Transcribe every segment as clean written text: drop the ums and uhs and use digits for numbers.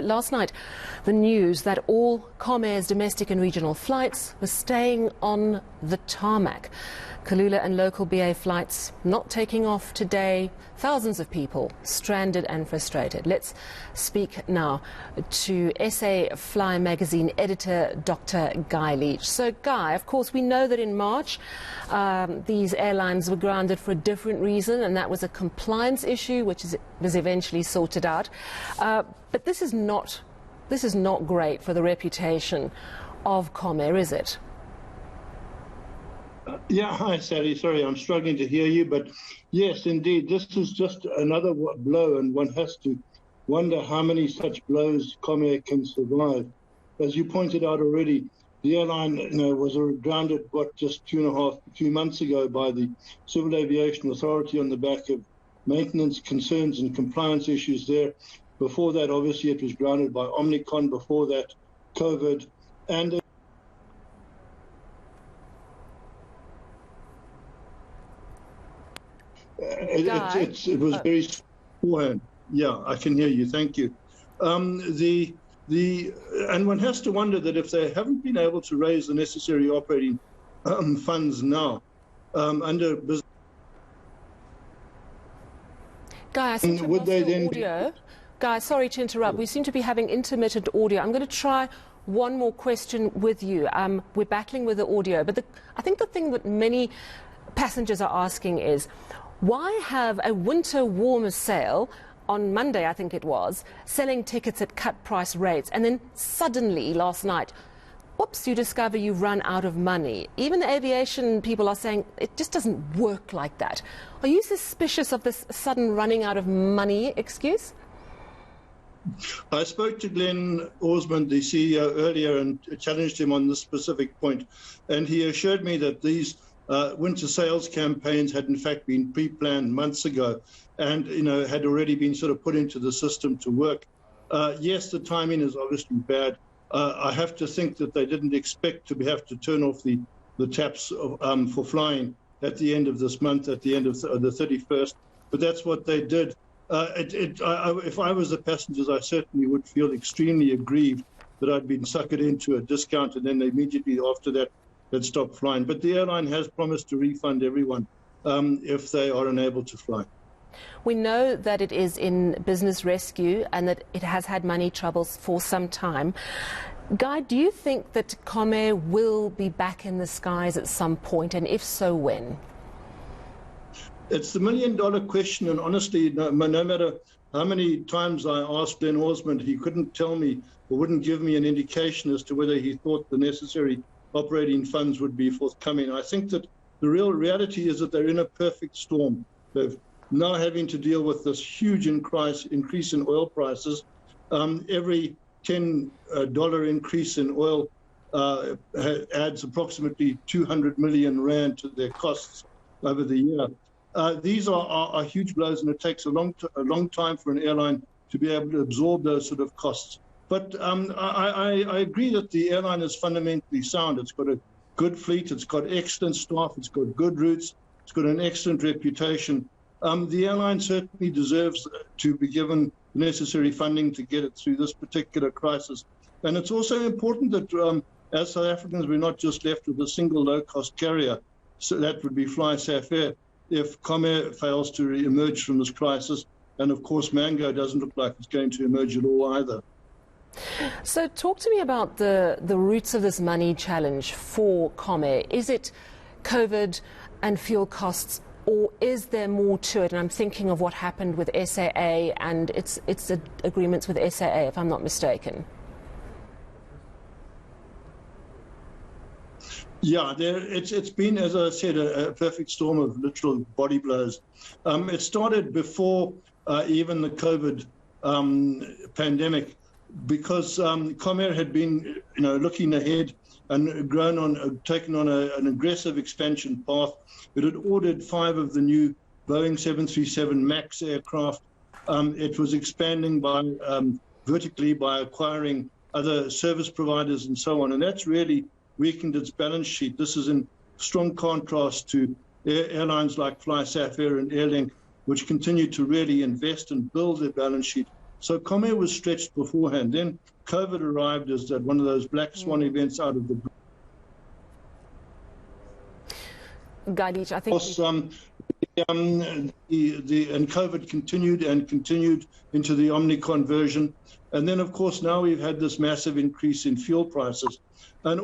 last night, the news that all Comair's domestic and regional flights were staying on the tarmac. Kalula and local BA flights not taking off today. Thousands of people stranded and frustrated. Let's speak now to SA Fly magazine editor Dr. Guy Leitch. So, Guy, of course, we know that in March these airlines were grounded for a different reason, and that was a compliance issue, which was eventually sorted out. But this is not great for the reputation of Comair, is it? Yeah, hi, Sally. Sorry, I'm struggling to hear you. But yes, indeed, this is just another blow, and one has to wonder how many such blows Comair can survive. As you pointed out already, the airline was grounded, just 2 months ago by the Civil Aviation Authority on the back of maintenance concerns and compliance issues there. Before that, obviously, it was grounded by Omicron. Before that, COVID. And it was very beforehand. Yeah, I can hear you. Thank you. And one has to wonder that if they haven't been able to raise the necessary operating funds now under business. Guy, I seem to have lost your audio. Guy, sorry to interrupt. We seem to be having intermittent audio. I'm going to try one more question with you. We're battling with the audio, but I think the thing that many passengers are asking is, why have a winter warmer sale on Monday, I think it was, selling tickets at cut price rates, and then suddenly last night, whoops, you discover you've run out of money. Even the aviation people are saying it just doesn't work like that. Are you suspicious of this sudden running out of money excuse? I spoke to Glenn Osmond, the CEO, earlier and challenged him on this specific point, and he assured me that these winter sales campaigns had in fact been pre-planned months ago and had already been sort of put into the system to work. Yes, the timing is obviously bad. I have to think that they didn't expect to have to turn off the taps for flying at the end of this month, at the end of the 31st, but that's what they did. If I was the passengers, I certainly would feel extremely aggrieved that I'd been suckered into a discount and then immediately after that had stopped flying. But the airline has promised to refund everyone if they are unable to fly. We know that it is in business rescue and that it has had money troubles for some time. Guy, do you think that Comair will be back in the skies at some point, and if so, when? It's the million-dollar question, and honestly, no matter how many times I asked Glenn Osmond, he couldn't tell me or wouldn't give me an indication as to whether he thought the necessary operating funds would be forthcoming. I think that the real reality is that they're in a perfect storm. They're now having to deal with this huge increase in oil prices. Every $10 increase in oil adds approximately 200 million rand to their costs over the year. These are huge blows, and it takes a long time for an airline to be able to absorb those sort of costs. But I agree that the airline is fundamentally sound. It's got a good fleet, it's got excellent staff, it's got good routes, it's got an excellent reputation. The airline certainly deserves to be given the necessary funding to get it through this particular crisis. And it's also important that as South Africans, we're not just left with a single low-cost carrier. So that would be FlySafair if Comair fails to emerge from this crisis. And of course, Mango doesn't look like it's going to emerge at all either. So talk to me about the roots of this money challenge for Comair. Is it COVID and fuel costs, or is there more to it? And I'm thinking of what happened with SAA and its agreements with SAA, if I'm not mistaken. Yeah, it's been, as I said, a perfect storm of literal body blows. It started before even the COVID pandemic, because Comair had been, looking ahead and taken on an aggressive expansion path. It had ordered 5 of the new Boeing 737 MAX aircraft. It was expanding vertically by acquiring other service providers and so on, and that's really weakened its balance sheet. This is in strong contrast to airlines like FlySafair and Airlink, which continue to really invest and build their balance sheet So Comair was stretched beforehand. Then COVID arrived as that one of those black swan events out of the blue. Guy Leitch, I think... and COVID continued into the Omnicron version. And then, of course, now we've had this massive increase in fuel prices. And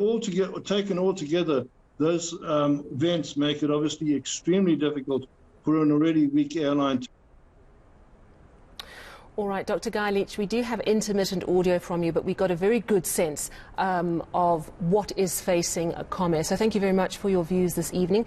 taken all together, those events make it obviously extremely difficult for an already weak airline. All right, Dr. Guy Leitch, we do have intermittent audio from you, but we got a very good sense of what is facing Comair. So thank you very much for your views this evening.